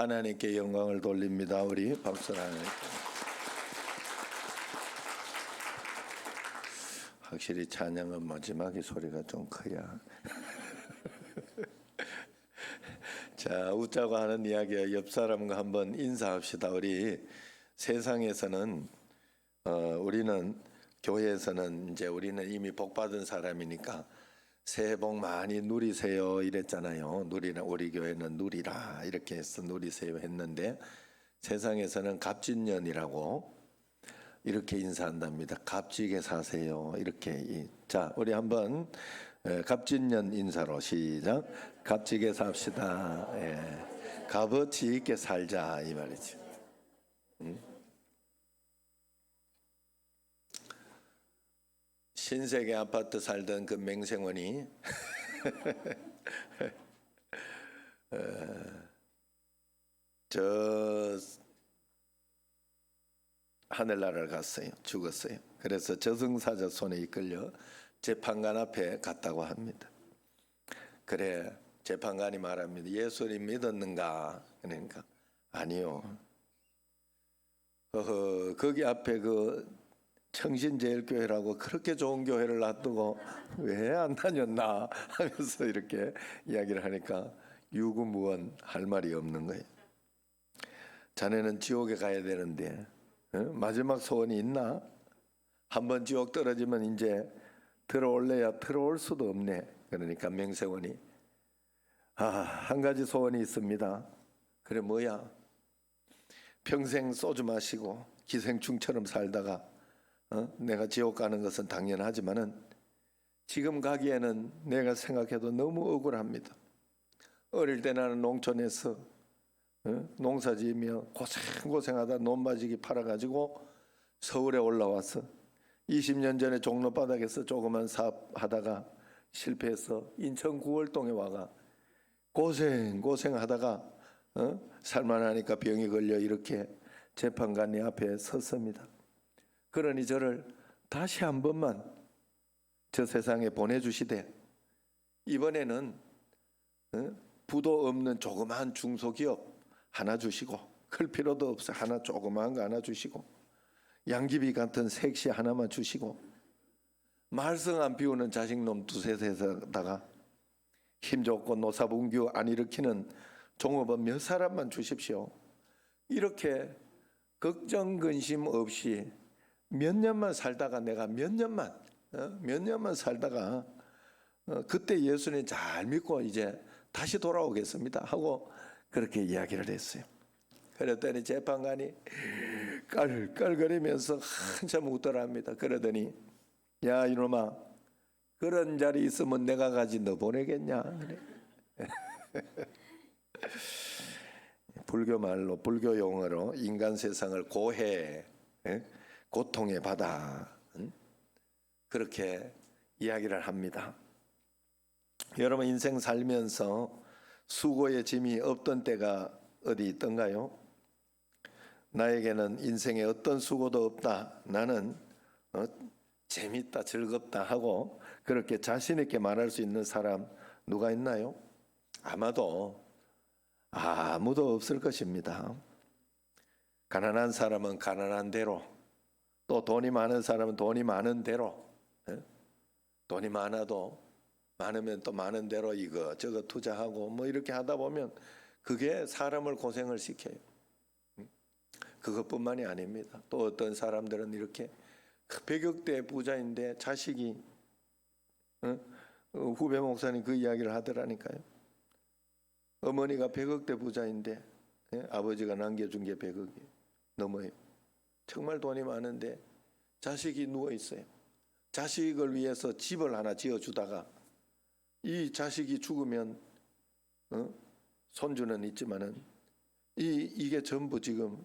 하나님께 영광을 돌립니다. 우리 박수를 하나님께. 확실히 찬양은 마지막에 소리가 좀 커야. 자, 웃자고 하는 이야기야. 옆 사람과 한번 인사합시다. 우리 세상에서는 우리는 교회에서는 이제 우리는 이미 복 받은 사람이니까 새해 복 많이 누리세요 이랬잖아요. 누리라, 우리 교회는 누리라 이렇게 해서 누리세요 했는데 세상에서는 갑진년이라고 이렇게 인사한답니다. 값지게 사세요 이렇게. 자, 우리 한번 갑진년 인사로 시작. 값지게 삽시다. 값어치 있게 살자 이 말이죠. 신세계 아파트 살던 그 맹생원이 저 하늘나라를 갔어요. 죽었어요. 그래서 저승사자 손에 이끌려 재판관 앞에 갔다고 합니다. 그래, 재판관이 말합니다. 예수님 믿었는가? 그러니까 아니요. 거기 앞에 그 청신제일교회라고 그렇게 좋은 교회를 놔두고 왜 안 다녔나 하면서 이렇게 이야기를 하니까 유구무원 할 말이 없는 거예요. 자네는 지옥에 가야 되는데 마지막 소원이 있나? 한번 지옥 떨어지면 이제 들어올래야 들어올 수도 없네. 그러니까 맹세원이 한 가지 소원이 있습니다. 그래 뭐야? 평생 소주 마시고 기생충처럼 살다가 내가 지옥 가는 것은 당연하지만은 지금 가기에는 내가 생각해도 너무 억울합니다. 어릴 때 나는 농촌에서 농사 지으며 고생하다 논마지기 팔아가지고 서울에 올라와서 20년 전에 종로바닥에서 조그만 사업하다가 실패해서 인천 구월동에 와가 고생하다가 살만하니까 병이 걸려 이렇게 재판관이 앞에 섰습니다. 그러니 저를 다시 한 번만 저 세상에 보내주시되 이번에는 부도 없는 조그마한 중소기업 하나 주시고 클 필요도 없어 하나 조그마한 거 하나 주시고 양귀비 같은 색시 하나만 주시고 말썽 안 피우는 자식놈 두셋에다가 힘 좋고 노사분규 안 일으키는 종업원 몇 사람만 주십시오. 이렇게 걱정 근심 없이 몇 년만 살다가 내가 몇 년만 살다가 그때 예수님 잘 믿고 이제 다시 돌아오겠습니다 하고 그렇게 이야기를 했어요. 그랬더니 재판관이 깔깔거리면서 한참 웃더랍니다. 그러더니 야 이놈아 그런 자리 있으면 내가 가지 너 보내겠냐. 불교 말로 불교 용어로 인간 세상을 고해 고통의 바다 그렇게 이야기를 합니다. 여러분 인생 살면서 수고의 짐이 없던 때가 어디 있던가요? 나에게는 인생에 어떤 수고도 없다. 나는 재밌다 즐겁다 하고 그렇게 자신 있게 말할 수 있는 사람 누가 있나요? 아마도 아무도 없을 것입니다. 가난한 사람은 가난한 대로 또 돈이 많은 사람은 돈이 많은 대로 돈이 많으면 또 많은 대로 이거 저거 투자하고 뭐 이렇게 하다 보면 그게 사람을 고생을 시켜요. 그것뿐만이 아닙니다. 또 어떤 사람들은 이렇게 100억대 부자인데 자식이 후배 목사님 그 이야기를 하더라니까요. 어머니가 100억대 부자인데 아버지가 남겨준 게 100억이 넘어요. 정말 돈이 많은데 자식이 누워있어요. 자식을 위해서 집을 하나 지어주다가 이 자식이 죽으면 손주는 있지만은 이게 전부 지금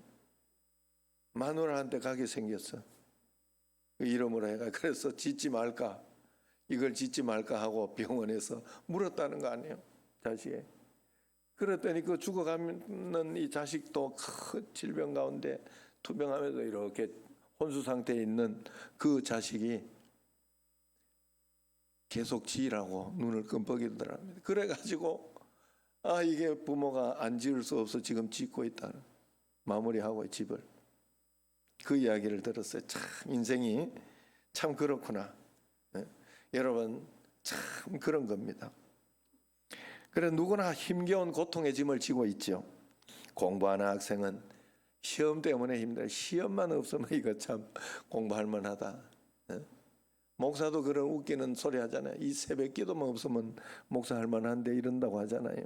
마누라한테 가게 생겼어. 그 이름으로 해가 그래서 짓지 말까 이걸 짓지 말까 하고 병원에서 물었다는 거 아니에요. 자식이. 그랬더니 그 죽어가는 이 자식도 큰 질병 가운데 투병하면서 이렇게 혼수 상태에 있는 그 자식이 계속 지으라고 눈을 끔뻑이더랍니다. 그래가지고 이게 부모가 안 지을 수 없어 지금 짓고 있다. 마무리하고 집을. 그 이야기를 들었어요. 참 인생이 참 그렇구나. 여러분 참 그런 겁니다. 그래 누구나 힘겨운 고통의 짐을 지고 있죠. 공부하는 학생은 시험 때문에 힘들어. 시험만 없으면 이거 참 공부할 만하다. 목사도 그런 웃기는 소리 하잖아요. 이 새벽 기도만 없으면 목사 할 만한데 이런다고 하잖아요.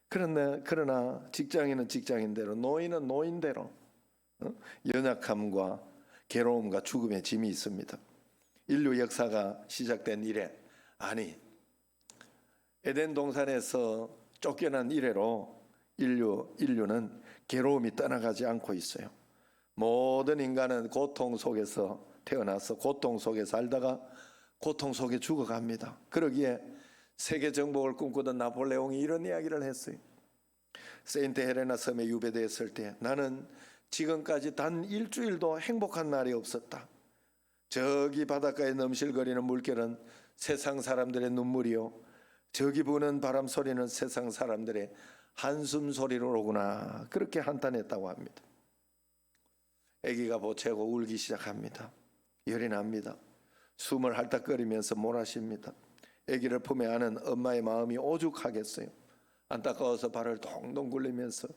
그러나 직장인은 직장인대로, 노인은 노인대로 연약함과 괴로움과 죽음의 짐이 있습니다. 인류 역사가 시작된 이래, 에덴 동산에서 쫓겨난 이래로 인류는 괴로움이 떠나가지 않고 있어요. 모든 인간은 고통 속에서 태어나서 고통 속에 살다가 고통 속에 죽어갑니다. 그러기에 세계 정복을 꿈꾸던 나폴레옹이 이런 이야기를 했어요. 세인트 헬레나 섬에 유배되었을 때 나는 지금까지 단 일주일도 행복한 날이 없었다. 저기 바닷가에 넘실거리는 물결은 세상 사람들의 눈물이요, 저기 부는 바람 소리는 세상 사람들의 한숨 소리로 오구나. 그렇게 한탄했다고 합니다. 아기가 보채고 울기 시작합니다. 열이 납니다. 숨을 헐떡거리면서 몰아쉽니다. 아기를 품에 안은 엄마의 마음이 오죽하겠어요. 안타까워서 발을 동동 굴리면서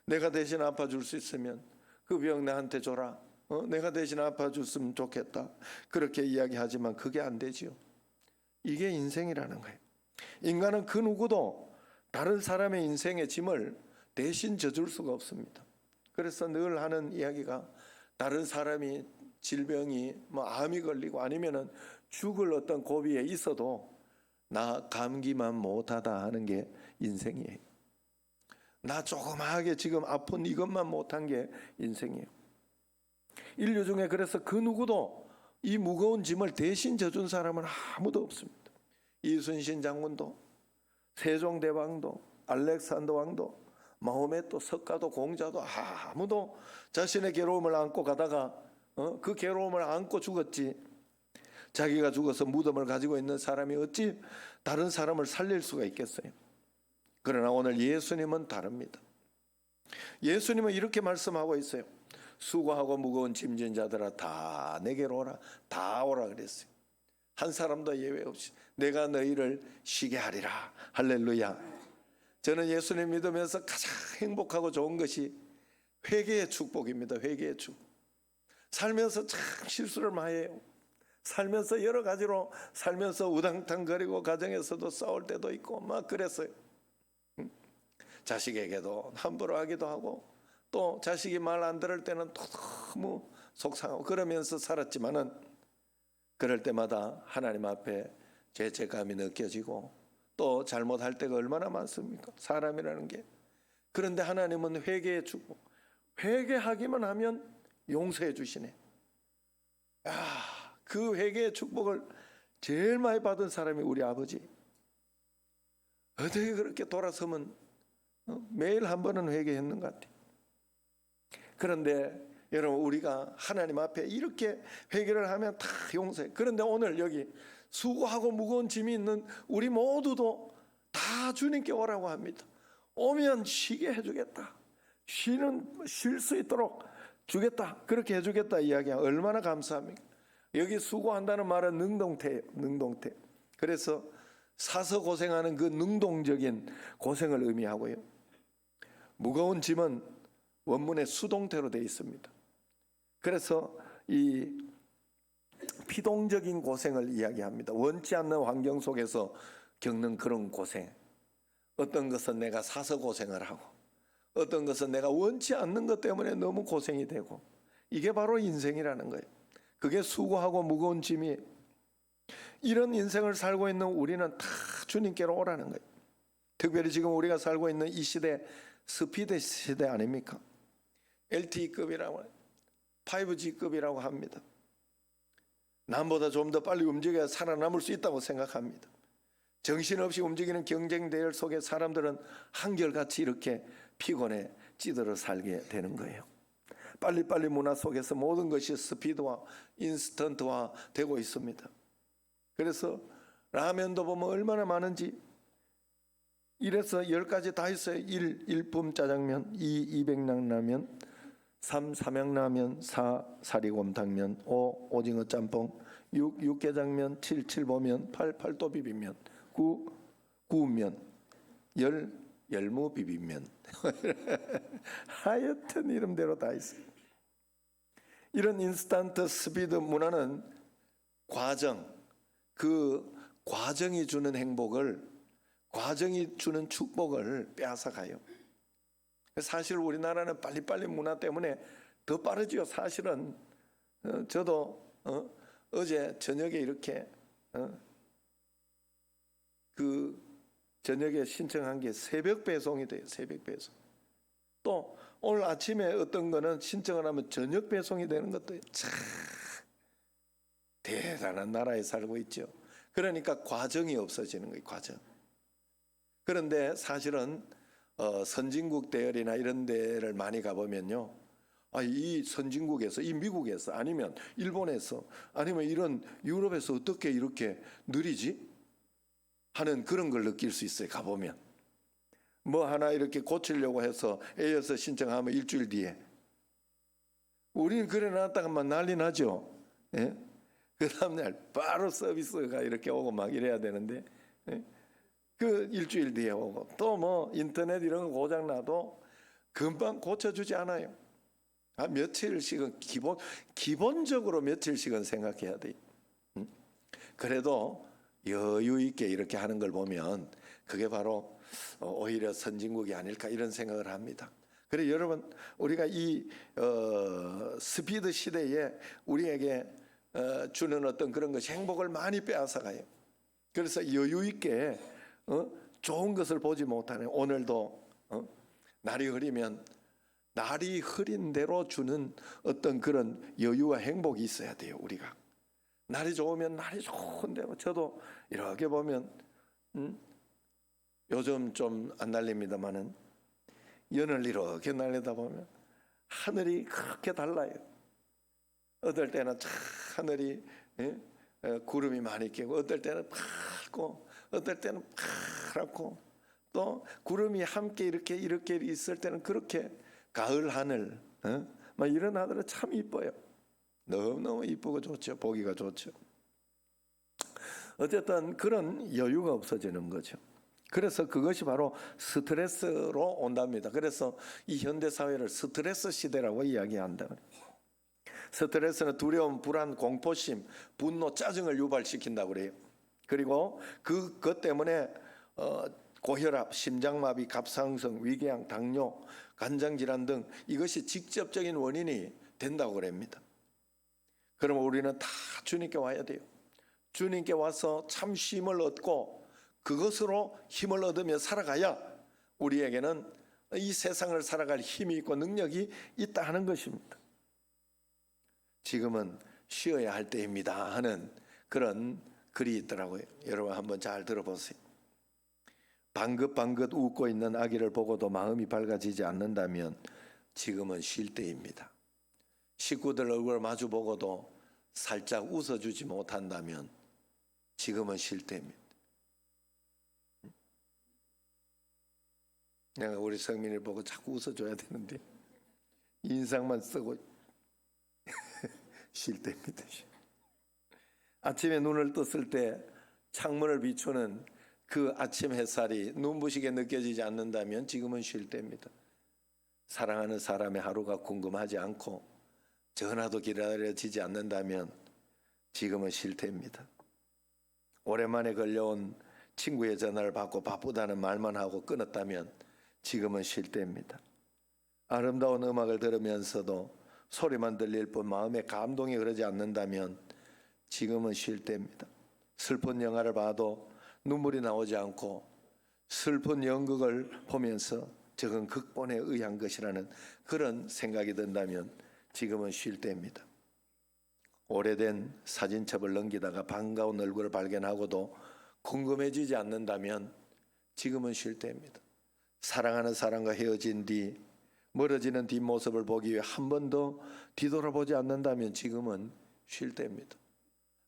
내가 대신 아파줄 수 있으면 그 병 나한테 줘라. 내가 대신 아파줬으면 좋겠다. 그렇게 이야기하지만 그게 안 되지요. 이게 인생이라는 거예요. 인간은 그 누구도 다른 사람의 인생의 짐을 대신 져줄 수가 없습니다. 그래서 늘 하는 이야기가 다른 사람이 질병이 암이 걸리고 아니면은 죽을 어떤 고비에 있어도 나 감기만 못하다 하는 게 인생이에요. 나 조그마하게 지금 아픈 이것만 못한 게 인생이에요. 인류 중에 그래서 그 누구도 이 무거운 짐을 대신 져준 사람은 아무도 없습니다. 이순신 장군도, 세종대왕도, 알렉산더 왕도, 마호메도, 석가도, 공자도 아무도 자신의 괴로움을 안고 가다가 그 괴로움을 안고 죽었지. 자기가 죽어서 무덤을 가지고 있는 사람이 어찌 다른 사람을 살릴 수가 있겠어요? 그러나 오늘 예수님은 다릅니다. 예수님은 이렇게 말씀하고 있어요. 수고하고 무거운 짐진 자들아 다 내게로 오라. 다 오라 그랬어요. 한 사람도 예외 없이 내가 너희를 쉬게 하리라. 할렐루야. 저는 예수님 믿으면서 가장 행복하고 좋은 것이 회개의 축복입니다. 회개의 축복. 살면서 참 실수를 많이 해요. 살면서 여러 가지로 살면서 우당탕거리고 가정에서도 싸울 때도 있고 막 그랬어요. 자식에게도 함부로 하기도 하고 또 자식이 말 안 들을 때는 또 너무 속상하고 그러면서 살았지만은 그럴 때마다 하나님 앞에 죄책감이 느껴지고 또 잘못할 때가 얼마나 많습니까? 사람이라는 게. 그런데 하나님은 회개의 축복. 회개하기만 하면 용서해 주시네. 그 회개의 축복을 제일 많이 받은 사람이 우리 아버지. 어떻게 그렇게 돌아서면 매일 한 번은 회개했는 것 같아요. 그런데 여러분 우리가 하나님 앞에 이렇게 회개를 하면 다 용서해. 그런데 오늘 여기 수고하고 무거운 짐이 있는 우리 모두도 다 주님께 오라고 합니다. 오면 쉬게 해주겠다. 쉴 수 있도록 주겠다. 그렇게 해주겠다 이야기야. 얼마나 감사합니까? 여기 수고한다는 말은 능동태예요. 능동태. 그래서 사서 고생하는 그 능동적인 고생을 의미하고요. 무거운 짐은 원문에 수동태로 되어 있습니다. 그래서 이 피동적인 고생을 이야기합니다. 원치 않는 환경 속에서 겪는 그런 고생. 어떤 것은 내가 사서 고생을 하고 어떤 것은 내가 원치 않는 것 때문에 너무 고생이 되고 이게 바로 인생이라는 거예요. 그게 수고하고 무거운 짐이 이런 인생을 살고 있는 우리는 다 주님께로 오라는 거예요. 특별히 지금 우리가 살고 있는 이 시대 스피드 시대 아닙니까? LTE급이라고 5G급이라고 합니다. 남보다 좀 더 빨리 움직여야 살아남을 수 있다고 생각합니다. 정신없이 움직이는 경쟁 대열 속에 사람들은 한결같이 이렇게 피곤해 찌들어 살게 되는 거예요. 빨리빨리 문화 속에서 모든 것이 스피드와 인스턴트화 되고 있습니다. 그래서 라면도 보면 얼마나 많은지 1에서 10까지 다 있어요. 1. 일품 짜장면, 2. 이백락라면, 3. 삼양라면, 4. 사리곰탕면, 5. 오징어 짬뽕, 6. 육개장면, 7. 칠보면, 8. 팔도비빔면, 9. 구운면, 10. 열무비빔면. 하여튼 이름대로 다 있어요. 이런 인스턴트 스피드 문화는 과정, 그 과정이 주는 행복을, 과정이 주는 축복을 빼앗아가요. 사실 우리나라는 빨리빨리 문화 때문에 더 빠르지요. 사실은 저도 어제 저녁에 이렇게 그 저녁에 신청한 게 새벽 배송이 돼요. 새벽 배송. 또 오늘 아침에 어떤 거는 신청을 하면 저녁 배송이 되는 것도 참 대단한 나라에 살고 있죠. 그러니까 과정이 없어지는 거예요. 과정. 그런데 사실은 선진국 대열이나 이런 데를 많이 가보면요, 이 선진국에서, 이 미국에서, 아니면 일본에서, 아니면 이런 유럽에서 어떻게 이렇게 느리지? 하는 그런 걸 느낄 수 있어요. 가보면 뭐 하나 이렇게 고치려고 해서 A에서 신청하면 일주일 뒤에, 우리는 그래 놨다가만 난리 나죠. 예? 그 다음날 바로 서비스가 이렇게 오고 막 이래야 되는데, 예? 그 일주일 뒤에 오고, 또 뭐 인터넷 이런 거 고장 나도 금방 고쳐주지 않아요. 며칠씩은 기본적으로 며칠씩은 생각해야 돼요. 그래도 여유 있게 이렇게 하는 걸 보면 그게 바로 오히려 선진국이 아닐까 이런 생각을 합니다. 그래 여러분, 우리가 이 스피드 시대에 우리에게 주는 어떤 그런 것이 행복을 많이 빼앗아가요. 그래서 여유 있게 좋은 것을 보지 못하네. 오늘도 날이 흐리면 날이 흐린 대로 주는 어떤 그런 여유와 행복이 있어야 돼요. 우리가 날이 좋으면 날이 좋은 대로, 저도 이렇게 보면 요즘 좀 안 날립니다마는 연을 이렇게 날리다 보면 하늘이 그렇게 달라요. 어떨 때는 하늘이 구름이 많이 끼고, 어떨 때는 밝고, 어떨 때는 파랗고, 또 구름이 함께 이렇게 있을 때는 그렇게 가을 하늘, 막 이런 하늘은 참 이뻐요. 너무너무 이쁘고 좋죠. 보기가 좋죠. 어쨌든 그런 여유가 없어지는 거죠. 그래서 그것이 바로 스트레스로 온답니다. 그래서 이 현대사회를 스트레스 시대라고 이야기한다. 스트레스는 두려움, 불안, 공포심, 분노, 짜증을 유발시킨다고 그래요. 그리고 그것 때문에 고혈압, 심장마비, 갑상선, 위궤양, 당뇨, 간장질환 등 이것이 직접적인 원인이 된다고 그럽니다. 그러면 우리는 다 주님께 와야 돼요. 주님께 와서 참 쉼을 얻고 그것으로 힘을 얻으며 살아가야 우리에게는 이 세상을 살아갈 힘이 있고 능력이 있다 하는 것입니다. 지금은 쉬어야 할 때입니다 하는 그런 글이 있더라고요. 여러분 한번 잘 들어보세요. 방긋방긋 웃고 있는 아기를 보고도 마음이 밝아지지 않는다면 지금은 쉴 때입니다. 식구들 얼굴을 마주보고도 살짝 웃어주지 못한다면 지금은 쉴 때입니다. 내가 우리 성민이를 보고 자꾸 웃어줘야 되는데 인상만 쓰고 쉴 때입니다. 아침에 눈을 떴을 때 창문을 비추는 그 아침 햇살이 눈부시게 느껴지지 않는다면 지금은 쉴 때입니다. 사랑하는 사람의 하루가 궁금하지 않고 전화도 기다려지지 않는다면 지금은 쉴 때입니다. 오랜만에 걸려온 친구의 전화를 받고 바쁘다는 말만 하고 끊었다면 지금은 쉴 때입니다. 아름다운 음악을 들으면서도 소리만 들릴 뿐 마음에 감동이 흐르지 않는다면 지금은 쉴 때입니다. 슬픈 영화를 봐도 눈물이 나오지 않고 슬픈 연극을 보면서 저건 극본에 의한 것이라는 그런 생각이 든다면 지금은 쉴 때입니다. 오래된 사진첩을 넘기다가 반가운 얼굴을 발견하고도 궁금해지지 않는다면 지금은 쉴 때입니다. 사랑하는 사람과 헤어진 뒤 멀어지는 뒷모습을 보기 위해 한 번 더 뒤돌아보지 않는다면 지금은 쉴 때입니다.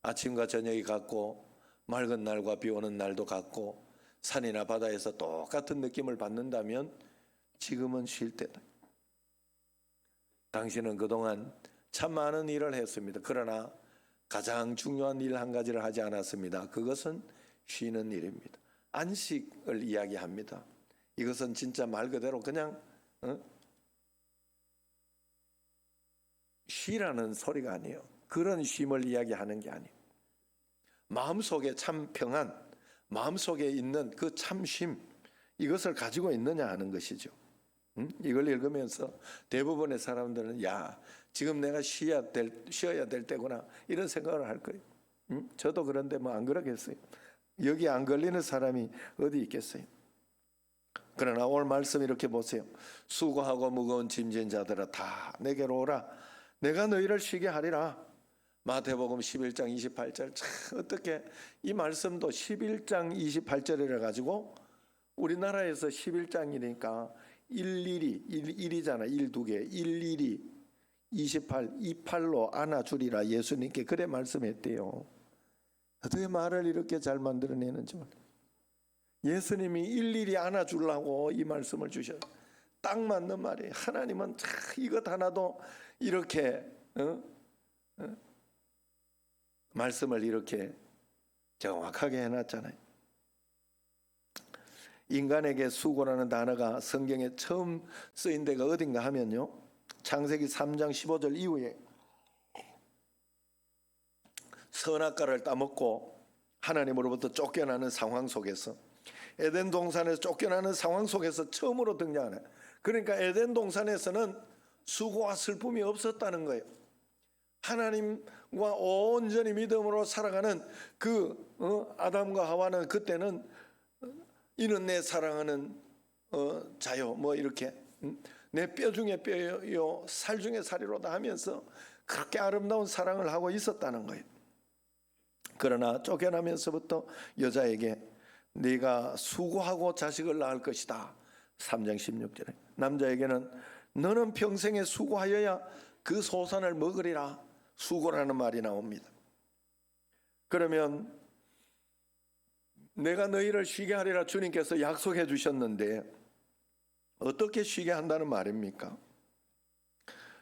아침과 저녁이 같고 맑은 날과 비 오는 날도 같고 산이나 바다에서 똑같은 느낌을 받는다면 지금은 쉴 때다. 당신은 그동안 참 많은 일을 했습니다. 그러나 가장 중요한 일 한 가지를 하지 않았습니다. 그것은 쉬는 일입니다. 안식을 이야기합니다. 이것은 진짜 말 그대로 그냥 쉬라는 소리가 아니에요. 그런 쉼을 이야기하는 게 아니에요. 마음속에 참 평안, 마음속에 있는 그 참쉼, 이것을 가지고 있느냐 하는 것이죠. 이걸 읽으면서 대부분의 사람들은 야, 지금 내가 쉬어야 될 때구나 이런 생각을 할 거예요. 저도 그런데 뭐 안 그러겠어요. 여기 안 걸리는 사람이 어디 있겠어요. 그러나 오늘 말씀 이렇게 보세요. 수고하고 무거운 짐진 자들아 다 내게로 오라. 내가 너희를 쉬게 하리라. 마태복음 11장 28절. 참 어떻게 이 말씀도 11장 28절이라 가지고 우리나라에서 11장이니까 일이잖아. 일 두 개. 11이 28, 28로 안아주리라 예수님께 그래 말씀했대요. 어떻게 말을 이렇게 잘 만들어내는지 몰라요. 예수님이 일일이 안아주려고 이 말씀을 주셨어요. 딱 맞는 말이에요. 하나님은 참 이것 하나도 이렇게 말씀을 이렇게 정확하게 해놨잖아요. 인간에게 수고라는 단어가 성경에 처음 쓰인 데가 어딘가 하면요, 창세기 3장 15절 이후에 선악과를 따먹고 하나님으로부터 쫓겨나는 상황 속에서, 에덴 동산에서 쫓겨나는 상황 속에서 처음으로 등장하네. 그러니까 에덴 동산에서는 수고와 슬픔이 없었다는 거예요. 하나님과 온전히 믿음으로 살아가는 그 아담과 하와는 그때는 이는 내 사랑하는 자요 뭐 이렇게 내 뼈 중에 뼈요 살 중에 살이로다 하면서 그렇게 아름다운 사랑을 하고 있었다는 거예요. 그러나 쫓겨나면서부터 여자에게 네가 수고하고 자식을 낳을 것이다. 3장 16절에 남자에게는 너는 평생에 수고하여야 그 소산을 먹으리라. 수고라는 말이 나옵니다. 그러면 내가 너희를 쉬게 하리라 주님께서 약속해 주셨는데 어떻게 쉬게 한다는 말입니까?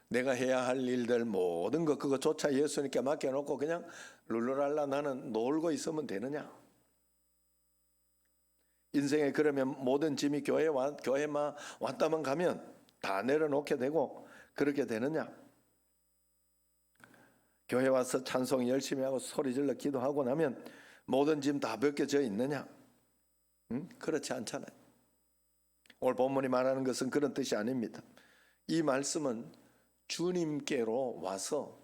내가 해야 할 일들 모든 것 그거조차 예수님께 맡겨놓고 그냥 룰루랄라 나는 놀고 있으면 되느냐? 인생에 그러면 모든 짐이 교회만 왔다만 가면 다 내려놓게 되고 그렇게 되느냐? 교회 와서 찬송 열심히 하고 소리질러 기도하고 나면 모든 짐 다 벗겨져 있느냐? 그렇지 않잖아요. 오늘 본문이 말하는 것은 그런 뜻이 아닙니다. 이 말씀은 주님께로 와서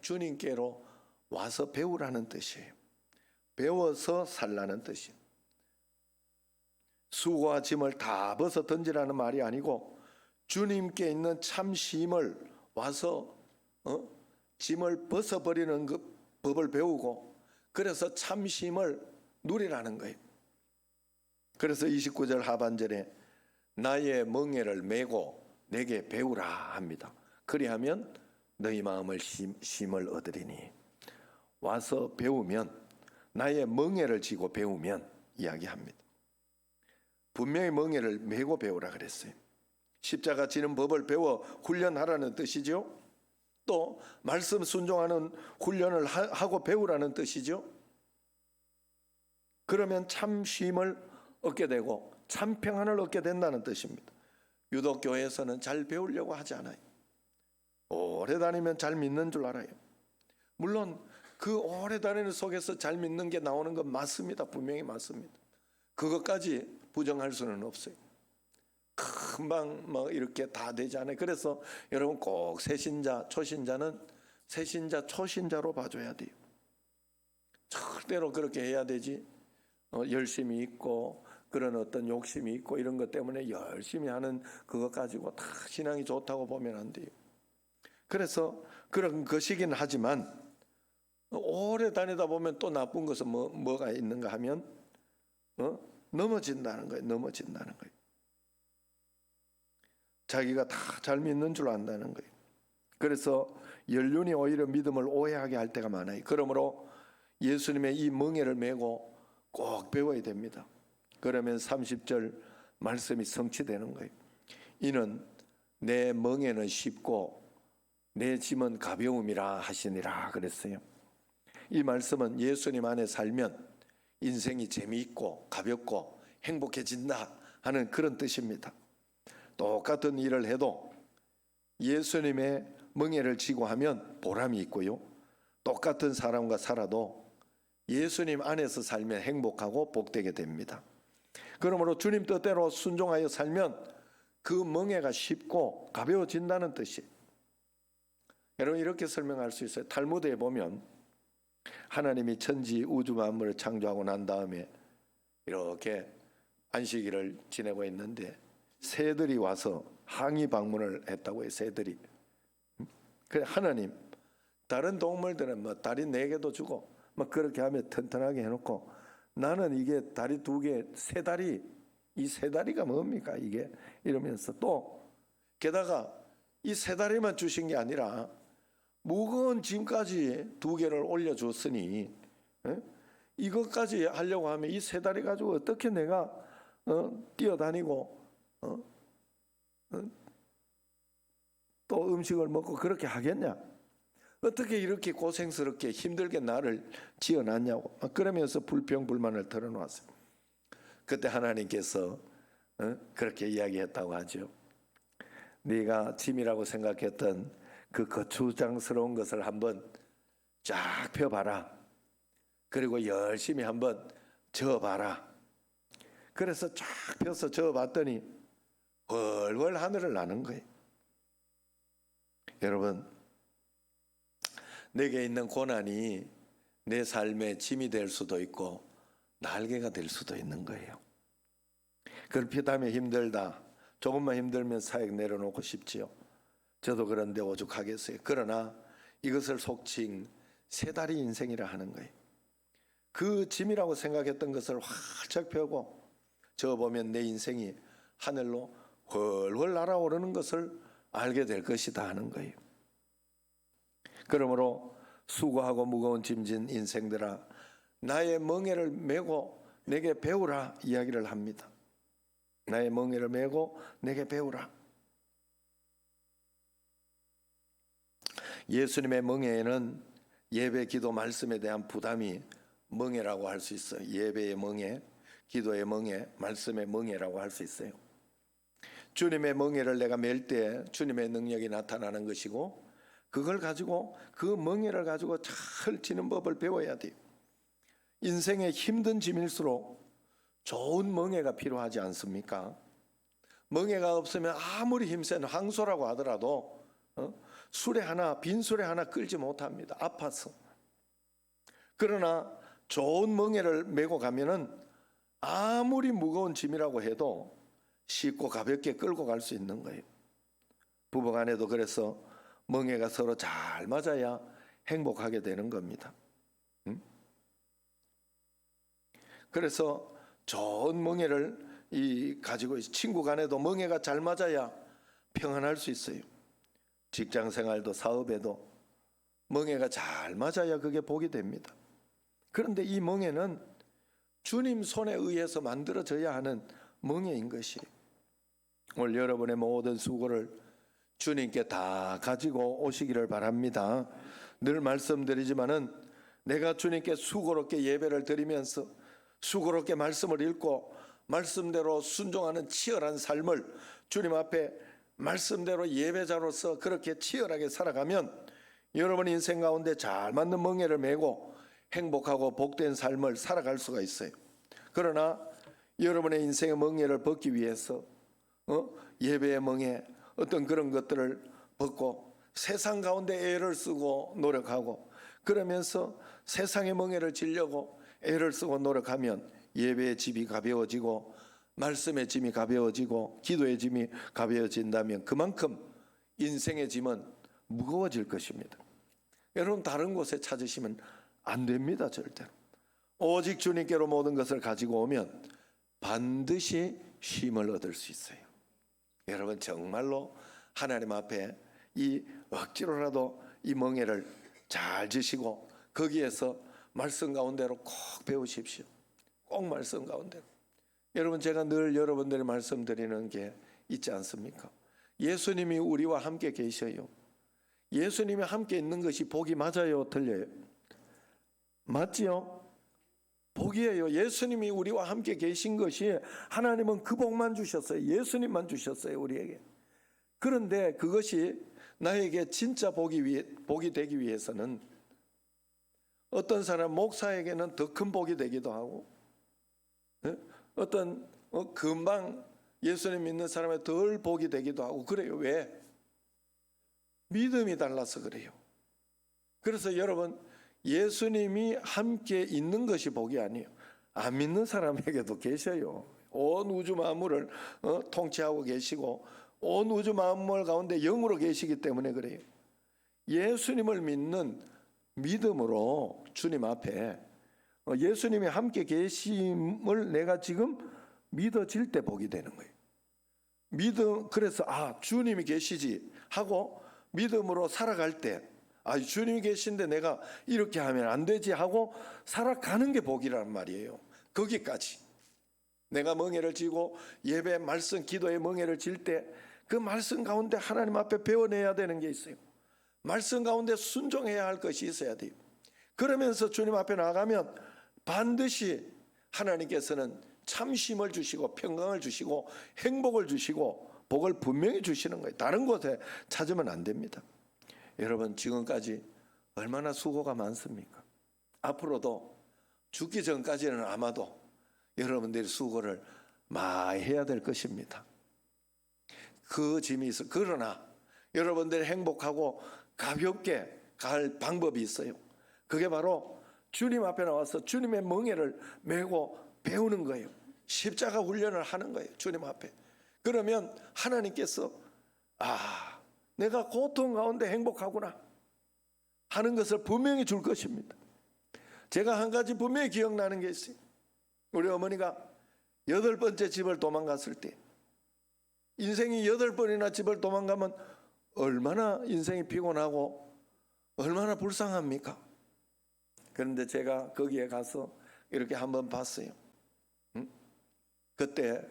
배우라는 뜻이에요. 배워서 살라는 뜻이에요. 수고와 짐을 다 벗어 던지라는 말이 아니고 주님께 있는 참심을 와서 짐을 벗어버리는 그 법을 배우고 그래서 참심을 누리라는 거예요. 그래서 29절 하반절에 나의 멍에를 메고 내게 배우라 합니다. 그리하면 너희 마음을 쉼을 얻으리니. 와서 배우면 나의 멍에를 쥐고 배우면 이야기합니다. 분명히 멍에를 메고 배우라 그랬어요. 십자가 지는 법을 배워 훈련하라는 뜻이죠. 또 말씀 순종하는 훈련을 하고 배우라는 뜻이죠. 그러면 참 쉼을 얻게 되고 참 평안을 얻게 된다는 뜻입니다. 유독 교회에서는 잘 배우려고 하지 않아요. 오래 다니면 잘 믿는 줄 알아요. 물론 그 오래 다니는 속에서 잘 믿는 게 나오는 건 맞습니다. 분명히 맞습니다. 그것까지 부정할 수는 없어요. 금방 뭐 이렇게 다 되지 않아요. 그래서 여러분 꼭 새신자, 초신자는 새신자, 초신자로 봐줘야 돼요. 절대로 그렇게 해야 되지. 열심히 있고 그런 어떤 욕심이 있고 이런 것 때문에 열심히 하는 그것 가지고 다 신앙이 좋다고 보면 안 돼요. 그래서 그런 것이긴 하지만 오래 다니다 보면 또 나쁜 것은 뭐가 있는가 하면 넘어진다는 거예요. 넘어진다는 거예요. 자기가 다 잘 믿는 줄 안다는 거예요. 그래서 연륜이 오히려 믿음을 오해하게 할 때가 많아요. 그러므로 예수님의 이 멍에를 메고 꼭 배워야 됩니다. 그러면 30절 말씀이 성취되는 거예요. 이는 내 멍에는 쉽고 내 짐은 가벼움이라 하시니라 그랬어요. 이 말씀은 예수님 안에 살면 인생이 재미있고 가볍고 행복해진다 하는 그런 뜻입니다. 똑같은 일을 해도 예수님의 멍에를 지고 하면 보람이 있고요, 똑같은 사람과 살아도 예수님 안에서 살면 행복하고 복되게 됩니다. 그러므로 주님 뜻대로 순종하여 살면 그 멍에가 쉽고 가벼워진다는 뜻이. 여러분, 이렇게 설명할 수 있어요. 탈무드에 보면 하나님이 천지 우주 만물을 창조하고 난 다음에 이렇게 안식일을 지내고 있는데 새들이 와서 항의 방문을 했다고 해요. 새들이. 그래, 하나님, 다른 동물들은 뭐 다리 4개도 주고 막 그렇게 하면 튼튼하게 해놓고 나는 이게 다리 2개, 세 다리, 이 세 다리가 뭡니까 이게? 이러면서 또 게다가 이 세 다리만 주신 게 아니라 무거운 짐까지 2개를 올려줬으니 이것까지 하려고 하면 이 세 다리 가지고 어떻게 내가 뛰어다니고 또 음식을 먹고 그렇게 하겠냐? 어떻게 이렇게 고생스럽게 힘들게 나를 지어놨냐고 그러면서 불평불만을 털어놓았어요. 그때 하나님께서 그렇게 이야기했다고 하죠. 네가 짐이라고 생각했던 그 거추장스러운 것을 한번 쫙 펴봐라. 그리고 열심히 한번 저어봐라. 그래서 쫙 펴서 저어봤더니 훨훨 하늘을 나는 거예요. 여러분, 내게 있는 고난이 내 삶의 짐이 될 수도 있고 날개가 될 수도 있는 거예요. 그렇다면 힘들다, 조금만 힘들면 사역 내려놓고 싶지요. 저도 그런데 오죽하겠어요. 그러나 이것을 속칭 세 다리 인생이라 하는 거예요. 그 짐이라고 생각했던 것을 활짝 펴고 저어보면 내 인생이 하늘로 훨훨 날아오르는 것을 알게 될 것이다 하는 거예요. 그러므로 수고하고 무거운 짐진 인생들아, 나의 멍에를 메고 내게 배우라 이야기를 합니다. 나의 멍에를 메고 내게 배우라. 예수님의 멍에에는 예배, 기도, 말씀에 대한 부담이 멍에라고 할 수 있어요. 예배의 멍에, 기도의 멍에, 말씀의 멍에라고 할 수 있어요. 주님의 멍에를 내가 맬 때 주님의 능력이 나타나는 것이고, 그걸 가지고 그 멍에를 가지고 잘 지는 법을 배워야 돼요. 인생의 힘든 짐일수록 좋은 멍에가 필요하지 않습니까? 멍에가 없으면 아무리 힘센 황소라고 하더라도 수레 하나, 빈 수레 하나 끌지 못합니다. 아파서. 그러나 좋은 멍에를 메고 가면은 아무리 무거운 짐이라고 해도 쉽고 가볍게 끌고 갈 수 있는 거예요. 부부간에도 그래서 멍에가 서로 잘 맞아야 행복하게 되는 겁니다. 그래서 좋은 멍에를 가지고 친구 간에도 멍에가 잘 맞아야 평안할 수 있어요. 직장 생활도 사업에도 멍에가 잘 맞아야 그게 복이 됩니다. 그런데 이 멍에는 주님 손에 의해서 만들어져야 하는 멍에인 것이, 오늘 여러분의 모든 수고를 주님께 다 가지고 오시기를 바랍니다. 늘 말씀드리지만은 내가 주님께 수고롭게 예배를 드리면서 수고롭게 말씀을 읽고 말씀대로 순종하는 치열한 삶을 주님 앞에 말씀대로 예배자로서 그렇게 치열하게 살아가면 여러분 인생 가운데 잘 맞는 멍에를 메고 행복하고 복된 삶을 살아갈 수가 있어요. 그러나 여러분의 인생의 멍에를 벗기 위해서 예배의 멍에 어떤 그런 것들을 벗고 세상 가운데 애를 쓰고 노력하고 그러면서 세상의 멍에를 지려고 애를 쓰고 노력하면 예배의 짐이 가벼워지고 말씀의 짐이 가벼워지고 기도의 짐이 가벼워진다면 그만큼 인생의 짐은 무거워질 것입니다. 여러분, 다른 곳에 찾으시면 안 됩니다. 절대로. 오직 주님께로 모든 것을 가지고 오면 반드시 쉼을 얻을 수 있어요. 여러분, 정말로 하나님 앞에 이 억지로라도 이 멍에를 잘 지시고 거기에서 말씀 가운데로 꼭 배우십시오. 꼭 말씀 가운데로. 여러분, 제가 늘 여러분들이 말씀드리는 게 있지 않습니까? 예수님이 우리와 함께 계셔요. 예수님이 함께 있는 것이 복이 맞아요, 틀려요? 맞지요? 복이에요. 예수님이 우리와 함께 계신 것이, 하나님은 그 복만 주셨어요. 예수님만 주셨어요, 우리에게. 그런데 그것이 나에게 진짜 복이 되기 위해서는 어떤 사람 목사에게는 더 큰 복이 되기도 하고, 어떤 금방 예수님 믿는 사람의 덜 복이 되기도 하고 그래요. 왜? 믿음이 달라서 그래요. 그래서 여러분, 예수님이 함께 있는 것이 복이 아니에요. 안 믿는 사람에게도 계셔요. 온 우주 만물을 통치하고 계시고 온 우주 만물 가운데 영으로 계시기 때문에 그래요. 예수님을 믿는 믿음으로 주님 앞에 예수님이 함께 계심을 내가 지금 믿어질 때 복이 되는 거예요. 그래서 주님이 계시지 하고 믿음으로 살아갈 때, 주님이 계신데 내가 이렇게 하면 안 되지 하고 살아가는 게 복이란 말이에요. 거기까지 내가 멍에를 지고 예배, 말씀, 기도에 멍에를 질 때 그 말씀 가운데 하나님 앞에 배워내야 되는 게 있어요. 말씀 가운데 순종해야 할 것이 있어야 돼요. 그러면서 주님 앞에 나가면 반드시 하나님께서는 참심을 주시고 평강을 주시고 행복을 주시고 복을 분명히 주시는 거예요. 다른 곳에 찾으면 안 됩니다. 여러분, 지금까지 얼마나 수고가 많습니까? 앞으로도 죽기 전까지는 아마도 여러분들이 수고를 많이 해야 될 것입니다. 그 짐이 있어. 그러나 여러분들이 행복하고 가볍게 갈 방법이 있어요. 그게 바로 주님 앞에 나와서 주님의 멍에를 메고 배우는 거예요. 십자가 훈련을 하는 거예요, 주님 앞에. 그러면 하나님께서 내가 고통 가운데 행복하구나 하는 것을 분명히 줄 것입니다. 제가 한 가지 분명히 기억나는 게 있어요. 우리 어머니가 8번째 집을 도망갔을 때, 인생이 8번이나 집을 도망가면 얼마나 인생이 피곤하고 얼마나 불쌍합니까? 그런데 제가 거기에 가서 이렇게 한번 봤어요. 그때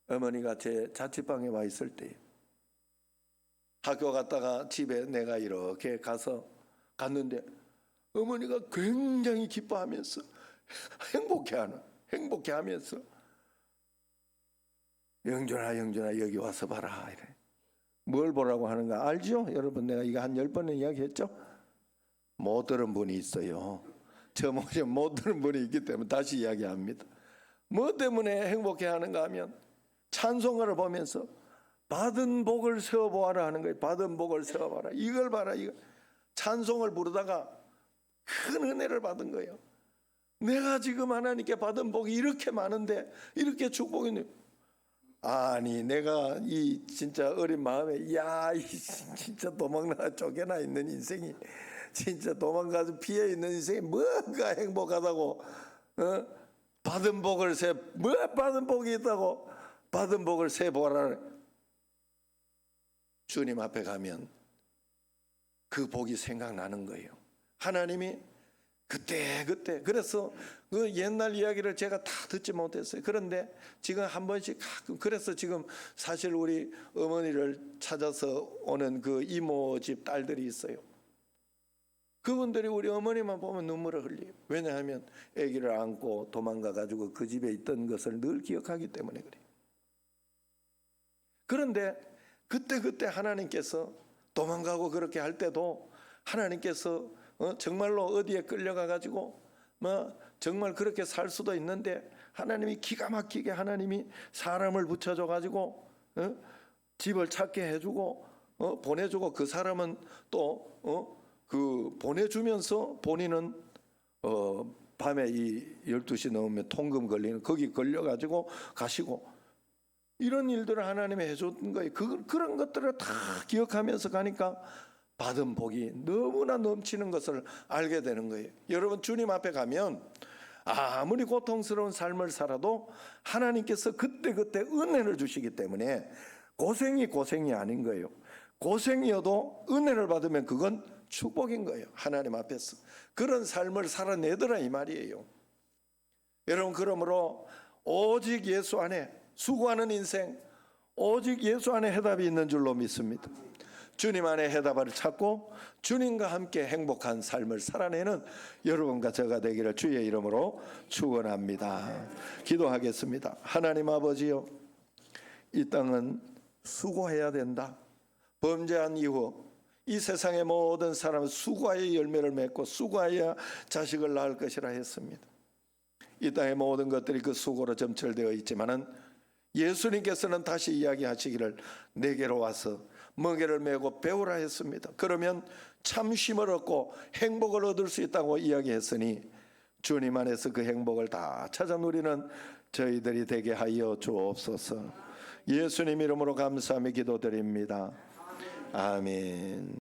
어머니가 제 자취방에 와 있을 때, 학교 갔다가 집에 내가 이렇게 갔는데 어머니가 굉장히 기뻐하면서 행복해하면서 영준아 여기 와서 봐라 이래. 뭘 보라고 하는가 알죠? 여러분, 내가 이거 한 10번은 이야기했죠? 못 들은 분이 있어요. 저 모습 못 들은 분이 있기 때문에 다시 이야기합니다. 뭐 때문에 행복해하는가 하면 찬송가를 보면서 받은 복을 세어보아라 하는 거예요. 받은 복을 세어봐라. 이걸 봐라. 이거 찬송을 부르다가 큰 은혜를 받은 거예요. 내가 지금 하나님께 받은 복이 이렇게 많은데, 이렇게 축복이 있네. 아니, 내가 이 진짜 어린 마음에 진짜 도망나 쫓겨나 있는 인생이, 진짜 도망가서 피해 있는 인생이 뭐가 행복하다고, 받은 복을 받은 복이 있다고 받은 복을 세보라. 주님 앞에 가면 그 복이 생각나는 거예요. 하나님이 그때 그래서 그 옛날 이야기를 제가 다 듣지 못했어요. 그런데 지금 한 번씩 가끔, 그래서 지금 사실 우리 어머니를 찾아서 오는 그 이모 집 딸들이 있어요. 그분들이 우리 어머니만 보면 눈물을 흘려요. 왜냐하면 아기를 안고 도망가 가지고 그 집에 있던 것을 늘 기억하기 때문에 그래요. 그런데 그때 하나님께서 도망가고 그렇게 할 때도 하나님께서 정말로 어디에 끌려가 가지고 정말 그렇게 살 수도 있는데, 하나님이 기가 막히게 하나님이 사람을 붙여줘 가지고 집을 찾게 해주고 보내주고, 그 사람은 또 그 보내주면서 본인은 밤에 이 12시 넘으면 통금 걸리는 거기 걸려가지고 가시고, 이런 일들을 하나님이 해줬던 거예요. 그런 것들을 다 기억하면서 가니까 받은 복이 너무나 넘치는 것을 알게 되는 거예요. 여러분, 주님 앞에 가면 아무리 고통스러운 삶을 살아도 하나님께서 그때 은혜를 주시기 때문에 고생이 아닌 거예요. 고생이어도 은혜를 받으면 그건 축복인 거예요. 하나님 앞에서 그런 삶을 살아내더라 이 말이에요. 여러분, 그러므로 오직 예수 안에 수고하는 인생, 오직 예수 안에 해답이 있는 줄로 믿습니다. 주님 안에 해답을 찾고 주님과 함께 행복한 삶을 살아내는 여러분과 저가 되기를 주의 이름으로 축원합니다. 기도하겠습니다. 하나님 아버지요, 이 땅은 수고해야 된다. 범죄한 이후 이 세상의 모든 사람은 수고하여 열매를 맺고 수고하여 자식을 낳을 것이라 했습니다. 이 땅의 모든 것들이 그 수고로 점철되어 있지만은 예수님께서는 다시 이야기하시기를 내게로 와서 멍에를 메고 배우라 했습니다. 그러면 참 쉼을 얻고 행복을 얻을 수 있다고 이야기했으니 주님 안에서 그 행복을 다 찾아 누리는 저희들이 되게 하여 주옵소서. 예수님 이름으로 감사하며 기도드립니다. 아멘.